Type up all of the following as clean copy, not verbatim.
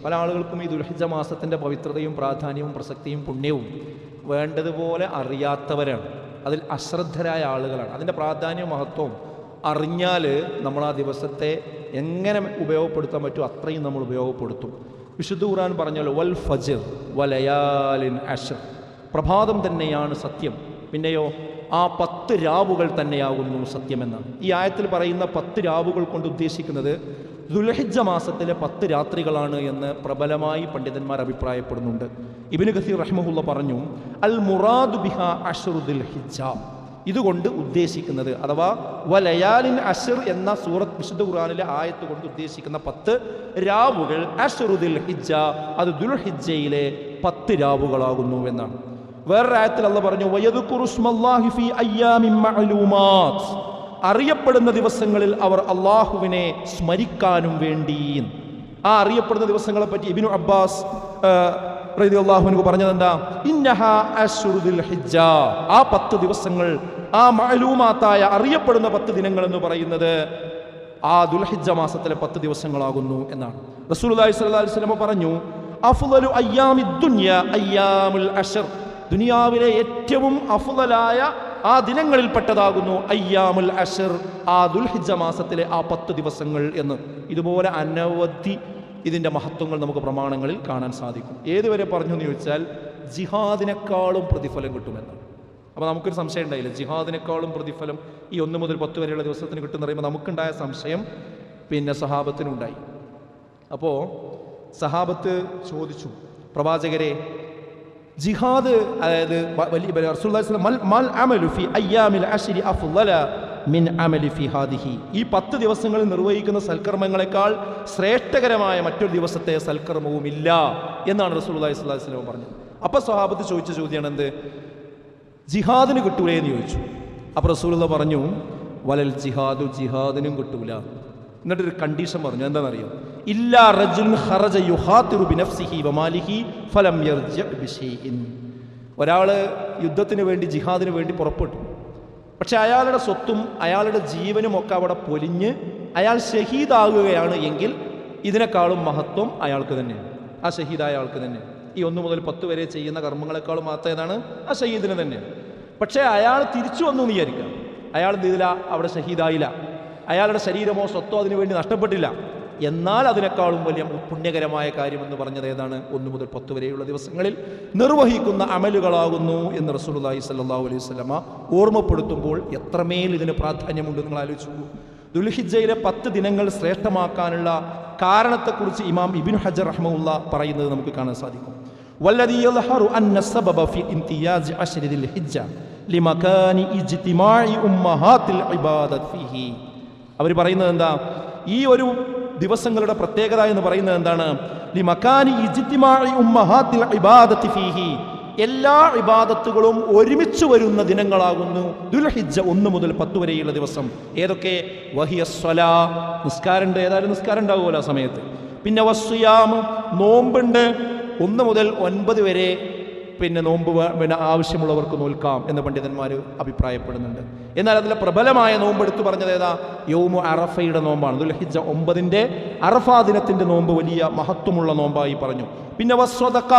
പല ആളുകൾക്കും ഈ ദുൽഹിജ്ജ മാസത്തിൻ്റെ പവിത്രതയും പ്രാധാന്യവും പ്രസക്തിയും പുണ്യവും വേണ്ടതുപോലെ അറിയാത്തവരാണ്, അതിൽ അശ്രദ്ധരായ ആളുകളാണ്. അതിൻ്റെ പ്രാധാന്യവും മഹത്വവും അറിഞ്ഞാൽ നമ്മൾ ആ ദിവസത്തെ എങ്ങനെ ഉപയോഗപ്പെടുത്താൻ പറ്റും അത്രയും നമ്മൾ ഉപയോഗപ്പെടുത്തും. വിശുദ്ധ ഖുർആൻ പറഞ്ഞല്ലോ വൽ ഫജ്ർ വലയാലിൻ അശ്ർ, പ്രഭാതം തന്നെയാണ് സത്യം, പിന്നെയോ ആ 10 രാവുകൾ തന്നെയാകുന്നു സത്യമെന്നാണ്. ഈ ആയത്തിൽ പറയുന്ന 10 രാവുകൾ കൊണ്ട് ഉദ്ദേശിക്കുന്നത് ദുൽഹിജ്ജ മാസത്തിലെ 10 രാത്രികളാണ് എന്ന് പ്രബലമായി പണ്ഡിതന്മാർ അഭിപ്രായപ്പെടുന്നുണ്ട്. ഇബ്നു കസീർ റഹ്മഹുള്ള പറഞ്ഞു അൽ മുറാദു ബിഹാ അശ്റു ദുൽഹിജ്ജ, ഇതുകൊണ്ട് ഉദ്ദേശിക്കുന്നത് അഥവാ വലയാലിൻ അശ്ർ എന്ന സൂറത്ത് വിശുദ്ധ ഖുർആനിലെ ആയത്ത് കൊണ്ട് ഉദ്ദേശിക്കുന്ന 10 രാവുകൾ അശ്റു ദുൽഹിജ്ജ, അത് ദുൽഹിജ്ജയിലെ 10 രാവുകളാകുന്നു എന്നാണ്. വേറൊരു ആയത്തിൽ അല്ലാഹു പറഞ്ഞു വയദ്കുറു സ്മല്ലാഹി ഫീ അയ്യാമിൻ മഅലൂമാത്ത്, അറിയപ്പെടുന്ന ദിവസങ്ങളിൽ അവർ അള്ളാഹുവിനെ സ്മരിക്കാനും വേണ്ടി. ആ അറിയപ്പെടുന്ന ദിവസങ്ങളെ പറ്റി ഇബ്നു അബ്ബാസ് റളിയല്ലാഹു അൻഹു പറഞ്ഞത് എന്താ? ഇന്നഹാ അശ്റു ദുൽഹിജ്ജ, ആ 10 ദിവസങ്ങൾ, ആ മഅലൂമാത്തായ അറിയപ്പെടുന്ന 10 ദിനങ്ങൾ എന്ന് പറയുന്നത് ആ ദുൽഹിജ്ജ മാസത്തിലെ 10 ദിവസങ്ങളാകുന്നു എന്നാണ്. റസൂലുള്ളാഹി സ്വല്ലല്ലാഹു അലൈഹി വസല്ലം പറഞ്ഞു അഫ്ളലു അയ്യാമിദ് ദുനിയ അയ്യാമുൽ അശ്ർ, ദുനിയാവിലെ ഏറ്റവും അഫ്ളലായ ആ ദിനങ്ങളിൽപ്പെട്ടതാകുന്നു അയ്യാമുൽ അശ്ർ, ആ ദുൽഹിജ്ജ മാസത്തിലെ ആ 10 ദിവസങ്ങൾ എന്ന്. ഇതുപോലെ അനവധി ഇതിൻ്റെ മഹത്വങ്ങൾ നമുക്ക് പ്രമാണങ്ങളിൽ കാണാൻ സാധിക്കും. ഏതുവരെ പറഞ്ഞു എന്ന് ചോദിച്ചാൽ ജിഹാദിനേക്കാളും പ്രതിഫലം കിട്ടുമെന്നാണ്. അപ്പോൾ നമുക്കൊരു സംശയം ഉണ്ടായില്ല, ജിഹാദിനേക്കാളും പ്രതിഫലം ഈ 1 മുതൽ 10 വരെയുള്ള ദിവസത്തിന് കിട്ടുമെന്ന് പറയുമ്പോൾ നമുക്കുണ്ടായ സംശയം പിന്നെ സഹാബത്തിനുണ്ടായി. അപ്പോൾ സഹാബത്ത് ചോദിച്ചു, പ്രവാചകരെ ജിഹാദ്, അതായത് റസൂലുള്ളാഹി സ്വല്ലല്ലാഹു അലൈഹി വസല്ലം മൽ അമലു ഫി അയ്യാമിൽ അശ്രി അഫ്ളല മിൻ അമലി ഫി ഹാദിഹി, ഈ 10 ദിവസങ്ങളിൽ നിർവഹിക്കുന്ന സൽക്കർമ്മങ്ങളെക്കാൾ ശ്രേഷ്ഠകരമായ മറ്റൊരു ദിവസത്തെ സൽക്കർമ്മവും ഇല്ല എന്നാണ് റസൂലുള്ളാഹി സ്വല്ലല്ലാഹു അലൈഹി വസല്ലം പറഞ്ഞത്. അപ്പോൾ സ്വഹാബത്ത് ചോദിച്ച ചോദ്യമാണ് എന്ത്? ജിഹാദിന് കിട്ടൂലേ എന്ന് ചോദിച്ചു. അപ്പോൾ റസൂലുള്ളാഹി പറഞ്ഞു വലൽ ജിഹാദു, ജിഹാദിനും കിട്ടൂല. എന്നിട്ടൊരു കണ്ടീഷൻ പറഞ്ഞു, എന്താണെന്നറിയോ? ഇല്ലാ റജുലുൻ ഖറജ യുഖാതിറു ബിനഫ്സിഹി വമാലിഹി ഫലം യർജി ബിശൈഇൻ, ഒരാൾ യുദ്ധത്തിന് വേണ്ടി ജിഹാദിന് വേണ്ടി പുറപ്പെട്ടു, പക്ഷെ അയാളുടെ സ്വത്തും അയാളുടെ ജീവനും ഒക്കെ അവിടെ പൊലിഞ്ഞ് അയാൾ ഷഹീദാകുകയാണ് എങ്കിൽ ഇതിനേക്കാളും മഹത്വം അയാൾക്ക് തന്നെയാണ്, ആ ഷഹീദായ ആൾക്ക് തന്നെ. ഈ 1 മുതൽ 10 വരെ ചെയ്യുന്ന കർമ്മങ്ങളെക്കാളും മഹത്വം ഏതാണ്? ആ ഷഹീദിന് തന്നെയാണ്. പക്ഷേ അയാൾ തിരിച്ചു വന്നു എന്ന് വിചാരിക്കാം, അയാൾ എന്ത് ചെയ്തില്ല? അവിടെ ഷഹീദായില്ല, അയാളുടെ ശരീരമോ സ്വത്തോ അതിനു വേണ്ടി നഷ്ടപ്പെട്ടില്ല. എന്നാൽ അതിനേക്കാളും വലിയ പുണ്യകരമായ കാര്യമെന്ന് പറഞ്ഞത് ഏതാണ്? 1 മുതൽ 10 വരെയുള്ള ദിവസങ്ങളിൽ നിർവഹിക്കുന്ന അമലുകളാകുന്നു എന്ന് റസൂലുള്ളാഹി സ്വല്ലല്ലാഹു അലൈഹി വസല്ലമ ഓർമ്മപ്പെടുത്തുമ്പോൾ എത്രമേൽ ഇതിന് പ്രാധാന്യമുണ്ട് നിങ്ങൾ ആലോചിച്ചു. ദുൽഹിജ്ജയിലെ 10 ദിനങ്ങൾ ശ്രേഷ്ഠമാക്കാനുള്ള കാരണത്തെക്കുറിച്ച് ഇമാം ഇബ്നു ഹജർ റഹ്മഹുള്ള പറയുന്നത് നമുക്ക് കാണാൻ സാധിക്കും. വല്ലദീ യദ്ഹറു അന്ന സബബ ഫി ഇംതിയാസ് അശ്രി ദുൽഹിജ്ജ ലിമകാനി ഇജ്തിമാഇ ഉമ്മഹാത്തിൽ ഇബാദത്ത് ഫീഹി, അവർ പറയുന്നത് എന്താ? ഈ ഒരു ദിവസങ്ങളുടെ പ്രത്യേകത എന്ന് പറയുന്നത് എന്താണ്? ലിമകാനി ഇജ്തിമാഇ ഉമ്മഹാത്തിൽ ഇബാദത്ത് ഫീഹി, എല്ലാ ഇബാദത്തുകളും ഒരുമിച്ച് വരുന്ന ദിനങ്ങളാകുന്നു ദുൽഹിജ്ജ 1 മുതൽ 10 വരെയുള്ള ദിവസം. ഏതൊക്കെ? വഹിയസ്വലാ, നിസ്കാരമുണ്ട്, ഏതായാലും നിസ്കാരം ഉണ്ടാവുമല്ലോ ആ സമയത്ത്. പിന്നെ വസ്സിയാം, നോമ്പുണ്ട്, 1 മുതൽ 9 വരെ പിന്നെ നോമ്പ് പിന്നെ ആവശ്യമുള്ളവർക്ക് നോൽക്കാം എന്ന് പണ്ഡിതന്മാർ അഭിപ്രായപ്പെടുന്നുണ്ട്. എന്നാൽ അതിലെ പ്രബലമായ നോമ്പ് എടുത്തു പറഞ്ഞത് ഏതാ? യൗമു അറഫയുടെ നോമ്പാണ്. ദുൽഹിജ്ജ 9 അറഫാ ദിനത്തിൻ്റെ നോമ്പ് വലിയ മഹത്വമുള്ള നോമ്പായി പറഞ്ഞു. പിന്നെ വസ്വദഖ,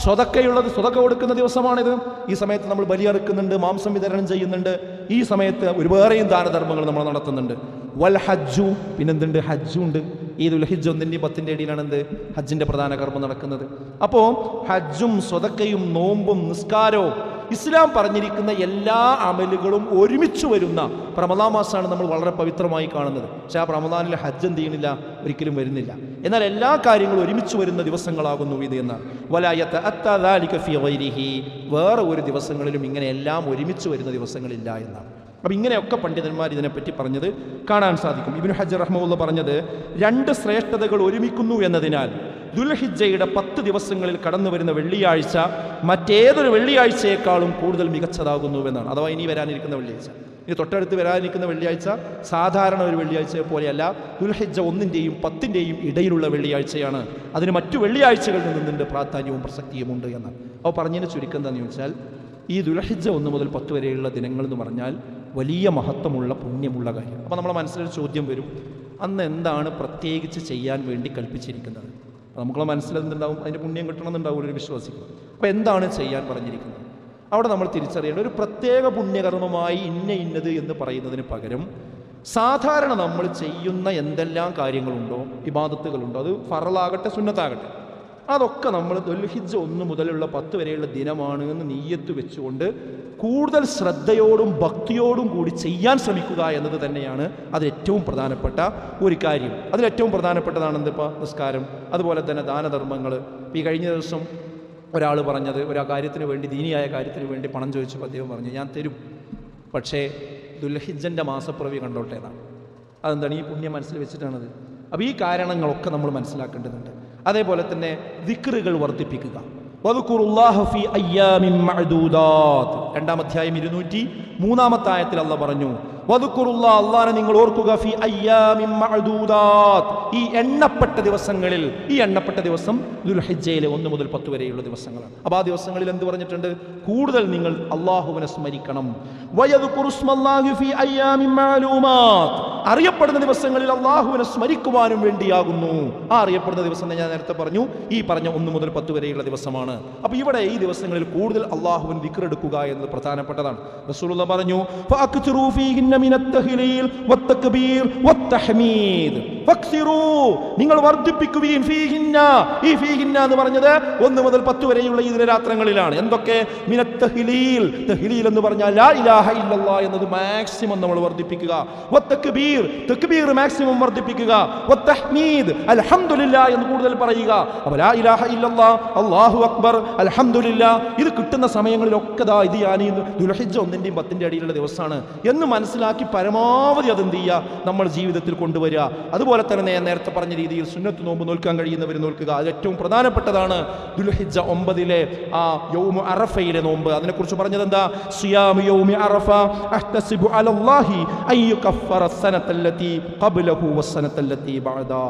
സ്വതക്കയുള്ളത്, സ്വതക്ക കൊടുക്കുന്ന ദിവസമാണിത്. ഈ സമയത്ത് നമ്മൾ ബലിയറുക്കുന്നുണ്ട്, മാംസം വിതരണം ചെയ്യുന്നുണ്ട്. ഈ സമയത്ത് ഒരുപാടെയും ദാനധർമ്മങ്ങൾ നമ്മൾ നടത്തുന്നുണ്ട്. വൽ ഹജ്ജു, പിന്നെന്തുണ്ട്? ഹജ്ജുണ്ട്. ഈ ദുൽഹിജ്ജ 1-ന്റെയും 10-ന്റെയും ഇടയിലാണ് എന്ത്? ഹജ്ജിന്റെ പ്രധാന കർമ്മം നടക്കുന്നത്. അപ്പോൾ ഹജ്ജും സ്വതക്കയും നോമ്പും നിസ്കാരവും ഇസ്ലാം പറഞ്ഞിരിക്കുന്ന എല്ലാ അമലുകളും ഒരുമിച്ച് വരുന്ന റമദാൻ മാസമാണ് നമ്മൾ വളരെ പവിത്രമായി കാണുന്നത്. പക്ഷെ ആ റമദാനിലെ ഹജ്ജ് എന്ത് ചെയ്യണില്ല? ഒരിക്കലും വരുന്നില്ല. എന്നാൽ എല്ലാ കാര്യങ്ങളും ഒരുമിച്ച് വരുന്ന ദിവസങ്ങളാകുന്നു ഇത് എന്നാണ്. വേറെ ഒരു ദിവസങ്ങളിലും ഇങ്ങനെ എല്ലാം ഒരുമിച്ച് വരുന്ന ദിവസങ്ങളില്ല എന്നാണ്. അപ്പം ഇങ്ങനെയൊക്കെ പണ്ഡിതന്മാർ ഇതിനെപ്പറ്റി പറഞ്ഞത് കാണാൻ സാധിക്കും. ഇബ്നു ഹജർ റഹ്മഹുള്ള പറഞ്ഞത് 2 ശ്രേഷ്ഠതകൾ ഒരുമിക്കുന്നു എന്നതിനാൽ ദുൽഹിജ്ജയുടെ 10 ദിവസങ്ങളിൽ കടന്നു വരുന്ന വെള്ളിയാഴ്ച മറ്റേതൊരു വെള്ളിയാഴ്ചയെക്കാളും കൂടുതൽ മികച്ചതാകുന്നുവെന്നാണ്. അഥവാ ഇനി വരാനിരിക്കുന്ന വെള്ളിയാഴ്ച, ഇനി തൊട്ടടുത്ത് വരാനിരിക്കുന്ന വെള്ളിയാഴ്ച സാധാരണ ഒരു വെള്ളിയാഴ്ചയെ പോലെയല്ല, ദുൽഹിജ്ജ 1-ന്റെയും 10-ന്റെയും ഇടയിലുള്ള വെള്ളിയാഴ്ചയാണ്. അതിന് മറ്റു വെള്ളിയാഴ്ചകളിൽ നിന്നുണ്ട് പ്രാധാന്യവും പ്രസക്തിയുമുണ്ട് എന്ന്. അപ്പോൾ പറഞ്ഞതിന് ചുരുക്കം എന്താണെന്ന് ചോദിച്ചാൽ, ഈ ദുൽഹിജ്ജ 1 മുതൽ 10 വരെയുള്ള ദിനങ്ങൾ എന്ന് പറഞ്ഞാൽ വലിയ മഹത്വമുള്ള പുണ്യമുള്ള കാര്യം. അപ്പോൾ നമ്മളെ മനസ്സിലൊരു ചോദ്യം വരും, അന്ന് എന്താണ് പ്രത്യേകിച്ച് ചെയ്യാൻ വേണ്ടി കൽപ്പിച്ചിരിക്കുന്നത്? നമുക്കുള്ള മനസ്സിലെന്തുണ്ടാവും, അതിൻ്റെ പുണ്യം കിട്ടണമെന്നുണ്ടാവും ഒരു വിശ്വാസിക്ക്. അപ്പോൾ എന്താണ് ചെയ്യാൻ പറഞ്ഞിരിക്കുന്നത്? അവിടെ നമ്മൾ തിരിച്ചറിയേണ്ട ഒരു പ്രത്യേക പുണ്യകർമ്മമായി ഇന്നത് എന്ന് പറയുന്നതിന് പകരം സാധാരണ നമ്മൾ ചെയ്യുന്ന എന്തെല്ലാം കാര്യങ്ങളുണ്ടോ, ഇബാദത്തുകളുണ്ടോ, അത് ഫറലാകട്ടെ സുന്നത്താകട്ടെ, അതൊക്കെ നമ്മൾ ദുൽഹിജ്ജ 1 മുതലുള്ള 10 വരെയുള്ള ദിനമാണ് എന്ന് നീയത്ത് വെച്ചുകൊണ്ട് കൂടുതൽ ശ്രദ്ധയോടും ഭക്തിയോടും കൂടി ചെയ്യാൻ ശ്രമിക്കുക എന്നത് തന്നെയാണ് അതിൽ ഏറ്റവും പ്രധാനപ്പെട്ട ഒരു കാര്യം. അതിലേറ്റവും പ്രധാനപ്പെട്ടതാണ് എന്തിപ്പോൾ നിസ്കാരം, അതുപോലെ തന്നെ ദാനധർമ്മങ്ങൾ. ഈ കഴിഞ്ഞ ദിവസം ഒരാൾ പറഞ്ഞത്, ഒരു കാര്യത്തിന് വേണ്ടി, ദീനിയായ കാര്യത്തിന് വേണ്ടി പണം ചോദിച്ചപ്പോൾ അദ്ദേഹം പറഞ്ഞു, ഞാൻ തരും, പക്ഷേ ദുൽഹിജ്ജൻ്റെ മാസപ്പിറവി കണ്ടോട്ടെ എന്നാണ്. അതെന്താണ്? ഈ പുണ്യം മനസ്സിൽ വെച്ചിട്ടാണത്. അപ്പോൾ ഈ കാരണങ്ങളൊക്കെ നമ്മൾ മനസ്സിലാക്കേണ്ടതുണ്ട്. അതേപോലെ തന്നെ ദിക്റുകൾ വർദ്ധിപ്പിക്കുക. വദ്കുറുല്ലാഹ ഫീ അയ്യാമിൻ മഅദൂദാത്ത്, 2-ാം അധ്യായം 203-ാമത്തെ ആയത്തിൽ അല്ലാഹ് പറഞ്ഞു, വദ്കുറുല്ലാഹ, അല്ലാഹനെ നിങ്ങൾ ഓർക്കുക, ഫീ അയ്യാമിൻ മഅദൂദാത്ത്, ഈ എണ്ണപ്പെട്ട ദിവസങ്ങളിൽ. ഈ എണ്ണപ്പെട്ട ദിവസം ദുൽഹിജ്ജയിലെ 1 മുതൽ 10 വരെയുള്ള ദിവസങ്ങളാണ്. അപ്പോൾ ആ ദിവസങ്ങളിൽ എന്ത് പറഞ്ഞിട്ടുണ്ട്? കൂടുതൽ നിങ്ങൾ അല്ലാഹുവിനെ സ്മരിക്കണം. വയദ്കുറുസ്മല്ലാഹി ഫീ അയ്യാമിൻ മഅലൂമാത്ത്, അറിയപ്പെടുന്ന ദിവസങ്ങളിൽ അല്ലാഹുവിനെ സ്മരിക്കുവാനും വേണ്ടിയാകുന്നു. ആ അറിയപ്പെടുന്ന ദിവസം ഞാൻ നേരത്തെ പറഞ്ഞു, ഈ പറഞ്ഞ 1 മുതൽ 10 വരെയുള്ള ദിവസമാണ്. അപ്പോൾ ഇവിടെ ഈ ദിവസങ്ങളിൽ കൂടുതൽ അല്ലാഹുവിനെ ദിക്റെടുക്കുക എന്നത് പ്രധാനപ്പെട്ടതാണ്. റസൂലുള്ളാഹി പറഞ്ഞു, ഫഅക്തിറൂ ഫീഹിന്ന മിനത്ത് തഹ്ലീൽ വത്തക്ബീർ വത്തഹ്മീദ്, ഫക്സിറൂ, നിങ്ങൾ വർദ്ധിപ്പിക്കുകയും, ഫീഹിന്ന, ഈ ഫീഹിന്ന എന്ന് പറഞ്ഞത് 1 മുതൽ 10 വരെയുള്ള ഈ ദിനരാത്രങ്ങളിലാണ്. എന്തൊക്കെ? മിനത്ത് തഹ്ലീൽ, തഹ്ലീൽ എന്ന് പറഞ്ഞാൽ ലാ ഇലാഹ ഇല്ലല്ലാഹ് എന്നത് മാക്സിമം നമ്മൾ വർദ്ധിപ്പിക്കുക. വത്തക്ബീർ, തക്ബീർ മാക്സിമം വർദ്ധിപ്പിക്കുക. വത്തഹ്മീദ്, അൽഹംദുലില്ലാഹ് എന്ന് കൂടുതൽ പറയുക. അപ്പോൾ ലാ ഇലാഹ ഇല്ലല്ലാഹ്, അല്ലാഹു അക്ബർ, അൽഹംദുലില്ലാഹ്, ഇത് കിട്ടുന്ന സമയങ്ങളിലൊക്കെ ദാ ഇത് ഞാൻ ദുൽഹിജ്ജ 1-ന്റെയും 10-ന്റെയും ഇടയിലുള്ള ദിവസമാണ് എന്ന് മനസ്സിലാക്കി പരമാവധി അതെന്ത് ചെയ്യുക, നമ്മൾ ജീവിതത്തിൽ കൊണ്ടുവരിക. അതുപോലെ തന്നെ ഞാൻ നേരത്തെ പറഞ്ഞ രീതിയിൽ സുന്നത്ത് നോമ്പ് നോൽക്കാൻ കഴിയുന്നവർ നോൽക്കുക. അത് ഏറ്റവും പ്രധാനപ്പെട്ടതാണ്. ദുൽഹിജ്ജ 9-ലെ ആ യൗമു അറഫയിലെ നോമ്പ്, അതിനെക്കുറിച്ച് പറഞ്ഞത് എന്താ? സിയാമു യൗമി അറഫ അഹ്തസിബു അലല്ലാഹി അൻ യുകഫറ സനത്തല്ലതി ഖബ്ലഹു വസ്സനത്തല്ലതി ബഅദാ.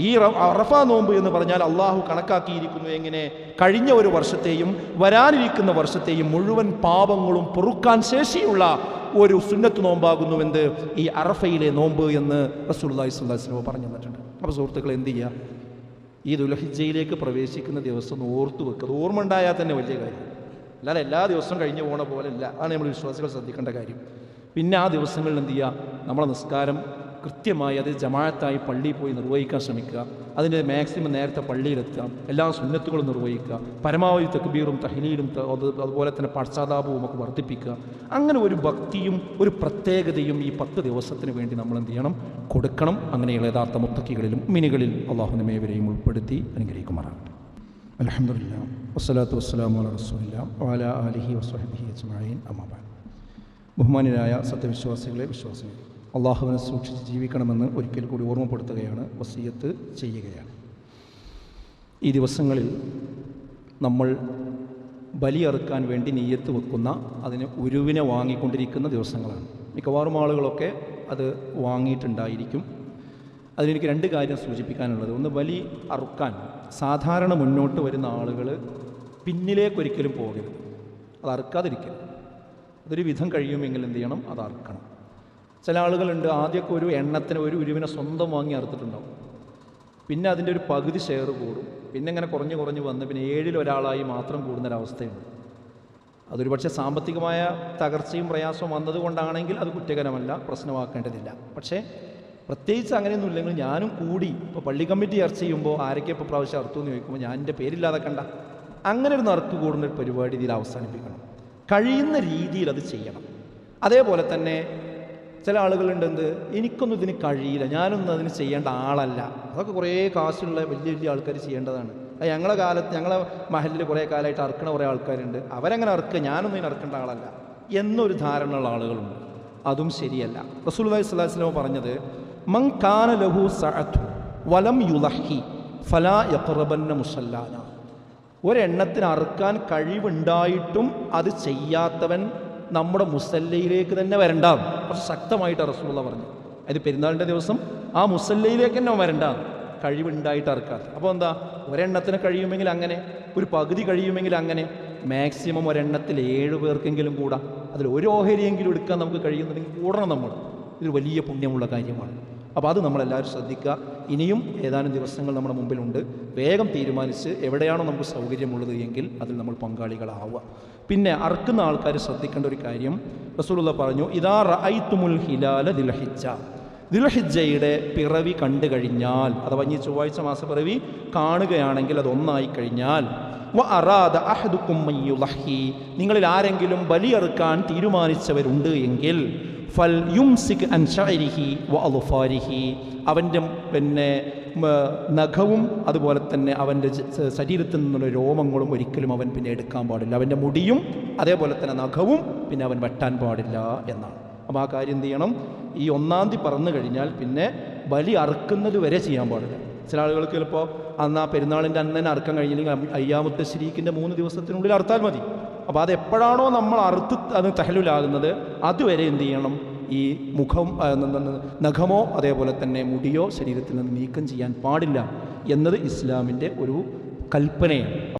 ഈ അറഫ നോമ്പ് എന്ന് പറഞ്ഞാൽ അള്ളാഹു കണക്കാക്കിയിരിക്കുന്നു എങ്ങനെ? കഴിഞ്ഞ ഒരു വർഷത്തെയും വരാനിരിക്കുന്ന വർഷത്തെയും മുഴുവൻ പാപങ്ങളും പൊറുക്കാൻ ശേഷിയുള്ള ഒരു സുന്നത്ത് നോമ്പാകുന്നുവെന്ന് ഈ അറഫയിലെ നോമ്പ് എന്ന് റസൂലുള്ളാഹി സ്വല്ലല്ലാഹു അലൈഹി വസല്ലം പറഞ്ഞു തന്നിട്ടുണ്ട്. അപ്പോൾ സുഹൃത്തുക്കൾ, എന്ത് ചെയ്യുക? ഈ ദുൽഹിജ്ജയിലേക്ക് പ്രവേശിക്കുന്ന ദിവസം ഓർത്തു വെക്കുക. ഓർമ്മ ഉണ്ടായാൽ തന്നെ വലിയ കാര്യം, അല്ലാതെ എല്ലാ ദിവസവും കഴിഞ്ഞു പോണ പോലെ അല്ല. അതാണ് നമ്മൾ വിശ്വാസികൾ ശ്രദ്ധിക്കേണ്ട കാര്യം. പിന്നെ ആ ദിവസങ്ങളിൽ എന്ത് ചെയ്യുക? നമ്മളെ നിസ്കാരം കൃത്യമായി അത് ജമാഅത്തായി പള്ളിയിൽ പോയി നിർവഹിക്കാൻ ശ്രമിക്കുക. അതിൻ്റെ മാക്സിമം നേരത്തെ പള്ളിയിലെത്തുക, എല്ലാ സുന്നത്തുകളും നിർവഹിക്കുക, പരമാവധി തക്ബീറും തഹ്ലീലും അതുപോലെ തന്നെ പശ്ചാത്താപവും ഒക്കെ വർദ്ധിപ്പിക്കുക. അങ്ങനെ ഒരു ഭക്തിയും ഒരു പ്രത്യേകതയും ഈ 10 ദിവസത്തിന് വേണ്ടി നമ്മൾ എന്ത് ചെയ്യണം? കൊടുക്കണം. അങ്ങനെയുള്ള യഥാർത്ഥ മുത്തക്കികളിലും മിനികളിൽ അള്ളാഹു നമ്മേവരെയും ഉൾപ്പെടുത്തി അനുഗ്രഹിക്കുമാറാകട്ടെ. അൽഹംദുലില്ലാഹ് വസ്സലാത്തു വസ്സലാമു അലാ റസൂലില്ലാഹ് വഅലാ ആലിഹി വസ്വഹ്ബിഹി അജ്മഈൻ. അമ്മാ ബഅദ്. ബഹുമാന്യരായ സത്യവിശ്വാസികളെ, വിശ്വാസികളെ, അള്ളാഹുവിനെ സൂക്ഷിച്ച് ജീവിക്കണമെന്ന് ഒരിക്കൽ കൂടി ഓർമ്മപ്പെടുത്തുകയാണ്, വസിയത്ത് ചെയ്യുകയാണ്. ഈ ദിവസങ്ങളിൽ നമ്മൾ ബലിയറുക്കാൻ വേണ്ടി നിയ്യത്ത് വെക്കുന്ന, അതിന് ഉരുവിനെ വാങ്ങിക്കൊണ്ടിരിക്കുന്ന ദിവസങ്ങളാണ്. മിക്കവാറും ആളുകളൊക്കെ അത് വാങ്ങിയിട്ടുണ്ടായിരിക്കും. അതിലെനിക്ക് 2 കാര്യം സൂചിപ്പിക്കാനുള്ളത്. ഒന്ന്, ബലി അറുക്കാൻ സാധാരണ മുന്നോട്ട് വരുന്ന ആളുകൾ പിന്നിലേക്കൊരിക്കലും പോകരുത്. അത് അറുക്കാതിരിക്കരുത്. അതൊരു വിധം കഴിയുമെങ്കിൽ എന്ത് ചെയ്യണം? അത് അറുക്കണം. ചില ആളുകളുണ്ട്, ആദ്യമൊക്കെ ഒരു എണ്ണത്തിന് ഒരു ഉരുവിനെ സ്വന്തം വാങ്ങി അറുത്തിട്ടുണ്ടാവും. പിന്നെ അതിൻ്റെ ഒരു പകുതി ഷെയർ കൂടും. പിന്നെ ഇങ്ങനെ കുറഞ്ഞ് കുറഞ്ഞ് വന്ന് പിന്നെ 7-ൽ ഒരാളായി മാത്രം കൂടുന്നൊരവസ്ഥയുണ്ട്. അതൊരു പക്ഷേ സാമ്പത്തികമായ തകർച്ചയും പ്രയാസവും വന്നതുകൊണ്ടാണെങ്കിൽ അത് കുറ്റകരമല്ല, പ്രശ്നമാക്കേണ്ടതില്ല. പക്ഷേ പ്രത്യേകിച്ച് അങ്ങനെയൊന്നും ഇല്ലെങ്കിൽ ഞാനും കൂടി ഇപ്പോൾ പള്ളി കമ്മിറ്റി ചർച്ച ചെയ്യുമ്പോൾ ആരൊക്കെ ഇപ്പോൾ പ്രാവശ്യം അറുത്തു എന്ന് ചോദിക്കുമ്പോൾ ഞാൻ എൻ്റെ പേരില്ലാതെ കണ്ട അങ്ങനെ ഒരു നറുക്ക് കൂടുന്നൊരു പരിപാടി ഇതിൽ അവസാനിപ്പിക്കണം. കഴിയുന്ന രീതിയിൽ അത് ചെയ്യണം. അതേപോലെ തന്നെ ചില ആളുകളുണ്ട്, എന്ത്, എനിക്കൊന്നും ഇതിന് കഴിയില്ല, ഞാനൊന്നും അതിന് ചെയ്യേണ്ട ആളല്ല, അതൊക്കെ കുറേ കാശുള്ള വലിയ വലിയ ആൾക്കാർ ചെയ്യേണ്ടതാണ്. അത് ഞങ്ങളെ കാലത്ത്, ഞങ്ങളെ മഹലിൽ കുറേ കാലമായിട്ട് അറുക്കണ കുറേ ആൾക്കാരുണ്ട്, അവരങ്ങനെ അറുക്കുക, ഞാനൊന്നും ഇതിന് അറുക്കേണ്ട ആളല്ല എന്നൊരു ധാരണയുള്ള ആളുകളുണ്ട്. അതും ശരിയല്ല. റസൂലുള്ളാഹി സ്വല്ലല്ലാഹു അലൈഹി വസല്ലം പറഞ്ഞത്, മൻ കാന ലഹു സഅതു വലം യുളഹി ഫലാ യഖറബന്ന മുസല്ലാന. ഒരെണ്ണത്തിന് അറുക്കാൻ കഴിവുണ്ടായിട്ടും അത് ചെയ്യാത്തവൻ നമ്മുടെ മുസല്ലയിലേക്ക് തന്നെ വരണ്ട. കുറച്ച് ശക്തമായിട്ട് റസൂലുള്ളാഹി പറഞ്ഞു. അത് പെരുന്നാളിൻ്റെ ദിവസം ആ മുസല്ലയിലേക്ക് തന്നെ വരണ്ട, കഴിവുണ്ടായിട്ട് അറുക്കാതെ. അപ്പോൾ എന്താ, ഒരെണ്ണത്തിന് കഴിയുമെങ്കിൽ അങ്ങനെ, ഒരു പകുതി കഴിയുമെങ്കിൽ അങ്ങനെ, മാക്സിമം ഒരെണ്ണത്തിൽ 7 പേർക്കെങ്കിലും കൂടാം. അതിൽ ഒരു ഓഹരിയെങ്കിലും എടുക്കാൻ നമുക്ക് കഴിയുന്നുണ്ടെങ്കിൽ കൂടണം നമ്മൾ. ഇതൊരു വലിയ പുണ്യമുള്ള കാര്യമാണ്. അപ്പോൾ അത് നമ്മളെല്ലാവരും ശ്രദ്ധിക്കുക. ഇനിയും ഏതാനും ദിവസങ്ങൾ നമ്മുടെ മുമ്പിലുണ്ട്. വേഗം തീരുമാനിച്ച് എവിടെയാണോ നമുക്ക് സൗകര്യമുള്ളത് എങ്കിൽ അതിൽ നമ്മൾ പങ്കാളികളാവുക. പിന്നെ അറുക്കുന്ന ആൾക്കാർ ശ്രദ്ധിക്കേണ്ട ഒരു കാര്യം, റസൂലുള്ളാഹി പറഞ്ഞു, ഇദാ റഅയ്തുമുൽ ഹിലാല ദിൽഹിജ്ജ, ദിൽഹിജ്ജയുടെ പിറവി കണ്ടു കഴിഞ്ഞാൽ, അഥവാ ഈ ചൊവ്വാഴ്ച മാസപ്പിറവി കാണുകയാണെങ്കിൽ അത് ഒന്നായി കഴിഞ്ഞാൽ, വ അറാദ അഹദുക്കും അൻ യുളഹി, നിങ്ങളിൽ ആരെങ്കിലും ബലിയറുക്കാൻ തീരുമാനിച്ചവരുണ്ട് എങ്കിൽ, ഫൽ യുംസിക് അൻ ശഅരിഹി വ അൾഫാരിഹി, അവൻ്റെ നഖവും അതുപോലെ തന്നെ അവൻ്റെ ശരീരത്തിൽ നിന്നുള്ള രോമങ്ങളും ഒരിക്കലും അവൻ പിന്നെ എടുക്കാൻ പാടില്ല. അവൻ്റെ മുടിയും അതേപോലെ തന്നെ നഖവും പിന്നെ അവൻ വെട്ടാൻ പാടില്ല എന്നാണ്. അപ്പോൾ ആ കാര്യം എന്ത് ചെയ്യണം? ഈ 1-ാം തീയതി പറന്നു കഴിഞ്ഞാൽ പിന്നെ ബലി അറുക്കുന്നത് വരെ ചെയ്യാൻ പാടില്ല. ചില ആളുകൾക്ക് ചിലപ്പോൾ അന്ന് ആ പെരുന്നാളിൻ്റെ അന്ന് തന്നെ അറുക്കാൻ കഴിഞ്ഞില്ലെങ്കിൽ അയ്യാമുത്ത ശരീക്കിൻ്റെ 3 ദിവസത്തിനുള്ളിൽ അറുത്താൽ മതി. അപ്പോൾ അത് എപ്പോഴാണോ നമ്മൾ അറുത്ത് അത് തഹലുലാകുന്നത് അതുവരെ എന്ത് ചെയ്യണം? ഈ നഖമോ അതേപോലെ തന്നെ മുടിയോ ശരീരത്തിൽ നിന്ന് നീക്കം ചെയ്യാൻ പാടില്ല എന്നത് ഇസ്ലാമിൻ്റെ ഒരു കൽപ്പനയാണ്.